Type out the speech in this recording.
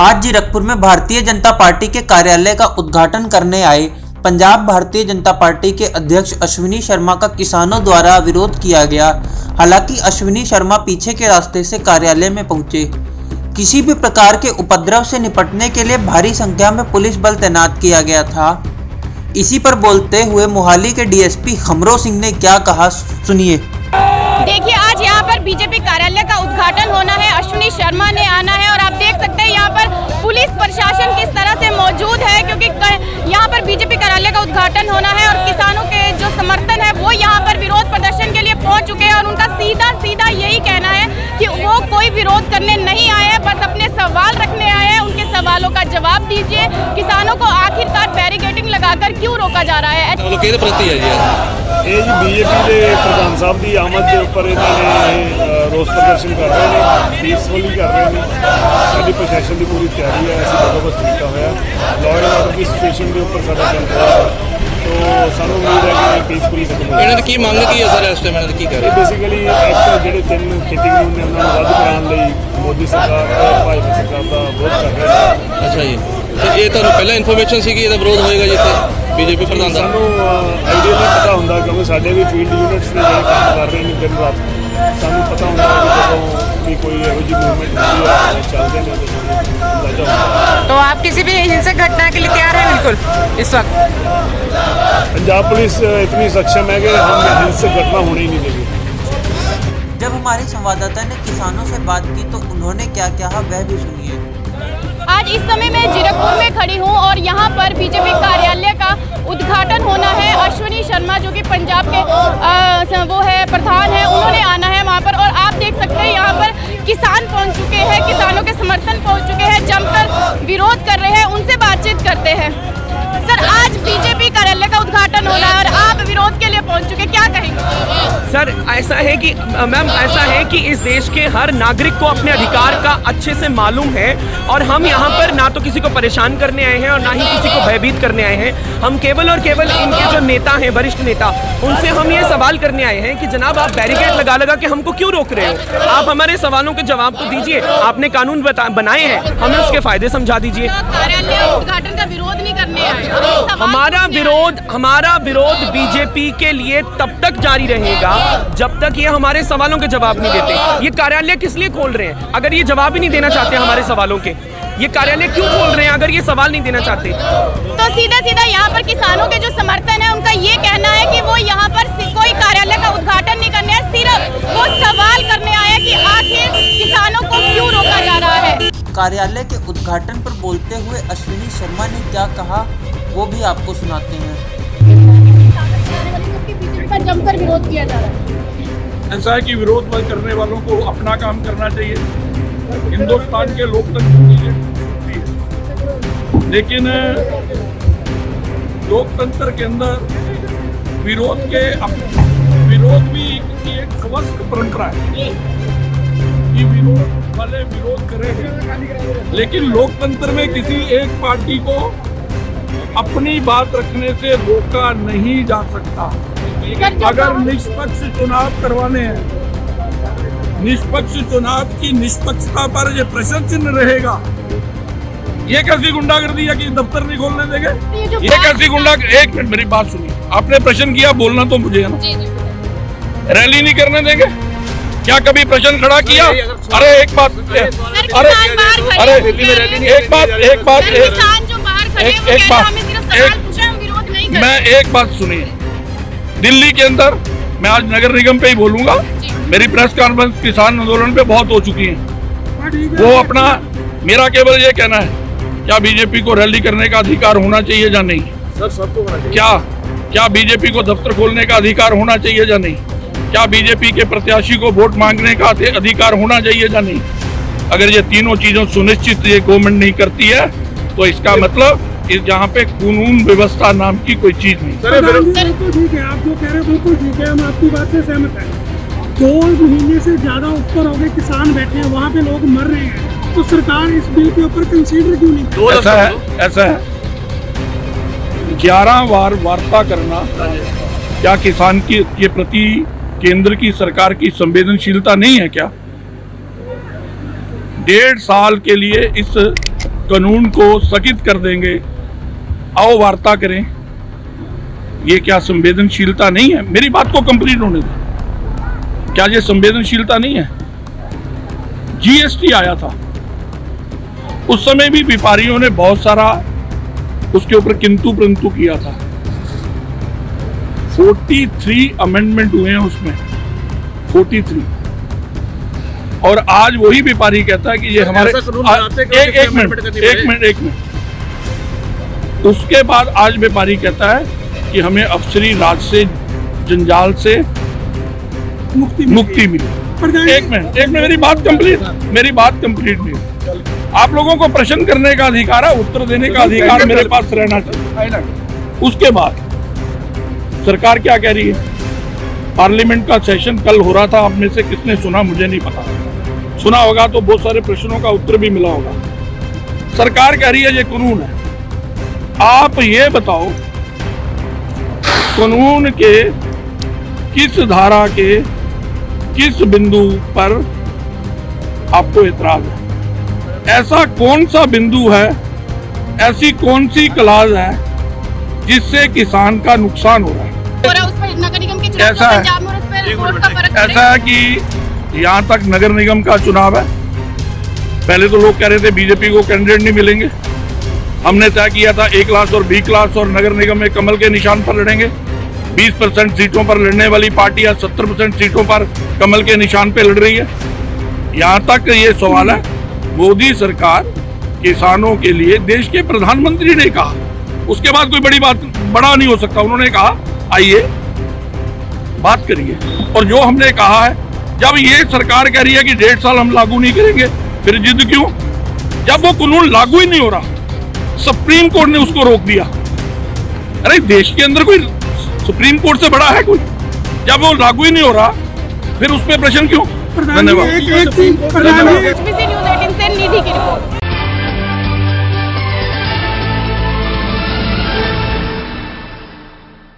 आज जीरकपुर में भारतीय जनता पार्टी के कार्यालय का उद्घाटन करने आए पंजाब भारतीय जनता पार्टी के अध्यक्ष अश्विनी शर्मा का किसानों द्वारा विरोध किया गया। हालांकि अश्विनी शर्मा पीछे के रास्ते से कार्यालय में पहुंचे। किसी भी प्रकार के उपद्रव से निपटने के लिए भारी संख्या में पुलिस बल तैनात किया गया था। इसी पर बोलते हुए मोहाली के डीएसपी खमरो सिंह ने क्या कहा, सुनिए। देखिए, आज यहाँ पर बीजेपी कार्यालय का उद्घाटन होना है, अश्विनी शर्मा ने आना है और आप देख सकते हैं यहाँ पर पुलिस प्रशासन किस तरह से मौजूद है, क्योंकि यहाँ पर बीजेपी कार्यालय का उद्घाटन होना है और किसानों के जो समर्थन है वो यहाँ पर विरोध प्रदर्शन के लिए पहुँच चुके हैं और उनका सीधा सीधा यही कहना है कि वो कोई विरोध करने नहीं आए हैं, बस अपने सवाल रखने आए हैं। उनके सवालों का जवाब दीजिए। किसानों को आखिरकार बैरिकेडिंग लगाकर क्यों रोका जा रहा है? ਇਹ ਜੀ बीजेपी ਦੇ ਪ੍ਰਧਾਨ ਸਾਹਿਬ ਦੀ ਆਮਦ ਦੇ ਉੱਪਰ ਇਹਨਾਂ ਨੇ ਰੋਸ ਪ੍ਰਦਰਸ਼ਨ ਕਰ ਰਹੇ ਨੇ, ਪੀਸਫੁਲੀ ਕਰ ਰਹੇ ਨੇ। ਸਾਡੀ ਪ੍ਰਸ਼ਾਸਨ ਦੀ ਪੂਰੀ ਤਿਆਰੀ ਹੈ, ਅਸੀਂ ਬੰਦੋਬਸਤ ਕੀਤਾ ਹੋਇਆ। Law and order the situation ਦੇ ਉੱਪਰ ਸਾਡਾ ਕੰਟਰੋਲ ਹੈ, तो ਸਾਨੂੰ ਉਮੀਦ ਹੈ ਕਿ ਪੀਸਫੁਲੀ ਖਤਮ ਹੋਵੇਗਾ। ਇਹਨਾਂ ਦੀ ਕੀ ਮੰਗ ਕੀ ਹੈ ਸਰ ਇਸ ਟਾਈਮ? ਇਹਨਾਂ ਦੀ ਕੀ ਕਰ ਰਹੇ? ਬੇਸਿਕਲੀ ਇੱਕ ਜਿਹੜੇ 3 ਖੇਤੀ ਕਾਨੂੰਨ ਨੇ ਉਹਨਾਂ ਨੂੰ ਰੱਦ ਕਰਾਉਣ ਲਈ ਮੋਦੀ ਸਰਕਾਰ ਤੇ ਭਾਜਪਾ ਸਰਕਾਰ ਦਾ ਵਿਰੋਧ ਕਰ ਰਹੇ ਨੇ। ਅੱਛਾ ਜੀ, ਤੇ ਇਹ ਤੁਹਾਨੂੰ ਪਹਿਲਾਂ ਇਨਫੋਰਮੇਸ਼ਨ ਸੀ ਕਿ ਇਹਦਾ ਵਿਰੋਧ ਹੋਏਗਾ ਜਿੱਥੇ बीजेपी प्रधान ਦਾ? ਸਾਨੂੰ ਆਈਡੀਆ ਨਹੀਂ ਪਤਾ ਹੁੰਦਾ ਕਿਉਂਕਿ ਸਾਡੇ ਵੀ ਫੀਲਡ ਯੂਨਿਟਸ ਨੇ ਜਿਹੜੇ ਕੰਮ ਕਰ ਰਹੇ ਨੇ ਦਿਨ ਰਾਤ। ਸਾਨੂੰ ਪਤਾ ਹੁੰਦਾ ਕਿ ਜਦੋਂ ਵੀ ਕੋਈ ਇਹੋ ਜਿਹੀ मूवमेंट ਹੁੰਦੀ ਹੈ ਚੱਲਦੇ ਨੇ तो ਸਾਨੂੰ अंदाजा होता है। तो आप किसी भी हिंसक घटना के लिए तैयार हैं बिल्कुल इस वक्त? पंजाब पुलिस इतनी सक्षम है कि हम हिंसक घटना होने ही नहीं देंगे। जब हमारे संवाददाता ने किसानों से बात की तो उन्होंने क्या कहा, वह भी सुनिए। आज इस समय मैं जीरकपुर में खड़ी हूँ और यहाँ पर बीजेपी कार्यालय का उद्घाटन होना है। अश्विनी शर्मा जो कि पंजाब के वो है प्रधान है, उन्होंने आना है वहाँ पर और आप देख सकते हैं यहाँ पर किसान पहुँच चुके हैं, किसानों के समर्थन पहुँच चुके हैं, जमकर विरोध कर रहे हैं। उनसे बातचीत करते हैं। सर, आज बीजेपी कार्यालय का उद्घाटन होना है और आप विरोध के लिए पहुँच चुके, क्या कहेंगे? सर, ऐसा है कि मैम, ऐसा है कि इस देश के हर नागरिक को अपने अधिकार का अच्छे से मालूम है और हम यहाँ पर ना तो किसी को परेशान करने आए हैं और ना ही किसी को भयभीत करने आए हैं। हम केवल और केवल इनके जो नेता हैं, वरिष्ठ नेता, उनसे हम ये सवाल करने आए हैं कि जनाब आप बैरिकेड लगा लगा के हमको क्यों रोक रहे हो? आप हमारे सवालों के जवाब तो दीजिए। आपने कानून बनाए हैं, हमें उसके फायदे समझा दीजिए। कार्यालय उद्घाटन का विरोध नहीं करने आए। हमारा विरोध बीजेपी के लिए तब तक जारी रहेगा जब तक ये हमारे सवालों के जवाब नहीं देते। ये कार्यालय किस लिए खोल रहे हैं? अगर ये जवाब ही नहीं देना चाहते हमारे सवालों के, ये कार्यालय क्यों खोल रहे हैं अगर ये सवाल नहीं देना चाहते? तो सीधा सीधा यहाँ पर किसानों के जो समर्थन है उनका ये कहना है कि वो यहाँ पर कोई कार्यालय का उद्घाटन नहीं करने आए, सिर्फ वो सवाल करने आए कि आखिर किसानों को क्यों रोका जा रहा है। कार्यालय के उद्घाटन पर बोलते हुए अश्विनी शर्मा ने क्या कहा, वो भी आपको सुनाते हैं। जमकर विरोध किया जा रहा है। ऐसा है कि विरोध करने वालों को अपना काम करना चाहिए। हिंदुस्तान के लोकतंत्र की ये खूबसूरती है, लेकिन लोकतंत्र के अंदर विरोध भी एक स्वस्थ परंपरा है कि विरोध वाले विरोध करेंगे, लेकिन लोकतंत्र में किसी एक पार्टी को अपनी बात रखने से रोका नहीं जा सकता। अगर निष्पक्ष चुनाव करवाने हैं, निष्पक्ष चुनाव की निष्पक्षता पर ये प्रश्न चिन्ह रहेगा। ये कैसी गुंडागर्दी है कि दफ्तर नहीं खोलने देंगे? ये कैसी एक मिनट मेरी बात सुनिए। आपने प्रश्न किया, बोलना तो मुझे है ना। रैली नहीं करने देंगे? क्या कभी प्रश्न खड़ा किया? अरे एक बात, मैं एक बात सुनिए। दिल्ली के अंदर मैं आज नगर निगम पे ही बोलूंगा, मेरी प्रेस कॉन्फ्रेंस किसान आंदोलन पे बहुत हो चुकी है। वो अपना, मेरा केवल ये कहना है, क्या बीजेपी को रैली करने का अधिकार होना चाहिए या नहीं? सर, सबको होना चाहिए। क्या बीजेपी को दफ्तर खोलने का अधिकार होना चाहिए या नहीं? क्या बीजेपी के प्रत्याशी को वोट मांगने का अधिकार होना चाहिए या नहीं? अगर ये तीनों चीजों सुनिश्चित ये गवर्नमेंट नहीं करती है तो इसका मतलब जहाँ पे कानून व्यवस्था नाम की कोई चीज नहीं। बिल्कुल ठीक है, आप जो कह रहे हैं बिल्कुल ठीक है, हम आपकी बात से सहमत हैं। 2 महीने से ज्यादा ऊपर हो गए किसान बैठे हैं, वहाँ पे लोग मर रहे हैं, तो सरकार इस बिल के ऊपर कंसीडर क्यों नहीं? ऐसा है 11 बार वार्ता करना क्या किसान के प्रति केंद्र की सरकार की संवेदनशीलता नहीं है क्या? 1.5 साल के लिए इस कानून को स्थगित कर देंगे, आओ वार्ता करें, ये क्या संवेदनशीलता नहीं है? मेरी बात को कंप्लीट होने दें। क्या ये संवेदनशीलता नहीं है? जीएसटी आया था, उस समय भी व्यापारियों ने बहुत सारा उसके ऊपर किंतु परंतु किया था। 43 अमेंडमेंट हुए हैं उसमें, 43। और आज वही व्यापारी कहता है कि ये हमारे एक मिनट उसके बाद आज व्यापारी कहता है कि हमें अफसरी राज से, जंजाल से मुक्ति मिली। एक मिनट मेरी बात कंप्लीट नहीं। आप लोगों को प्रश्न करने का अधिकार है, उत्तर देने का अधिकार मेरे पास रहना चाहिए। उसके बाद सरकार क्या कह रही है? पार्लियामेंट का सेशन कल हो रहा था, आप में से किसने सुना मुझे नहीं पता, सुना होगा तो बहुत सारे प्रश्नों का उत्तर भी मिला होगा। सरकार कह रही है ये कानून है। आप ये बताओ, कानून के किस धारा के किस बिंदु पर आपको एतराज है? ऐसा कौन सा बिंदु है, ऐसी कौन सी क्लाज है जिससे किसान का नुकसान हो रहा है? उस पर नगर निगम के चुनाव ऐसा है, पंजाब में उस पर वोट का फर्क ऐसा है कि यहाँ तक नगर निगम का चुनाव है। पहले तो लोग कह रहे थे बीजेपी को कैंडिडेट नहीं मिलेंगे। हमने तय किया था A क्लास और B क्लास और नगर निगम में कमल के निशान पर लड़ेंगे। 20% सीटों पर लड़ने वाली पार्टी आज 70% सीटों पर कमल के निशान पे लड़ रही है। यहाँ तक ये सवाल है, मोदी सरकार किसानों के लिए, देश के प्रधानमंत्री ने कहा, उसके बाद कोई बड़ा नहीं हो सकता। उन्होंने कहा आइए बात करिए। और जो हमने कहा है, जब ये सरकार कह रही है कि 1.5 साल हम लागू नहीं करेंगे, फिर जिद क्यों? जब वो कानून लागू ही नहीं हो रहा, सुप्रीम कोर्ट ने उसको रोक दिया। अरे देश के अंदर कोई सुप्रीम कोर्ट से बड़ा है कोई? जब वो लागू ही नहीं हो रहा, फिर उस पर प्रश्न क्यों? धन्यवाद। न्यूज़ 18 से निधि की रिपोर्ट।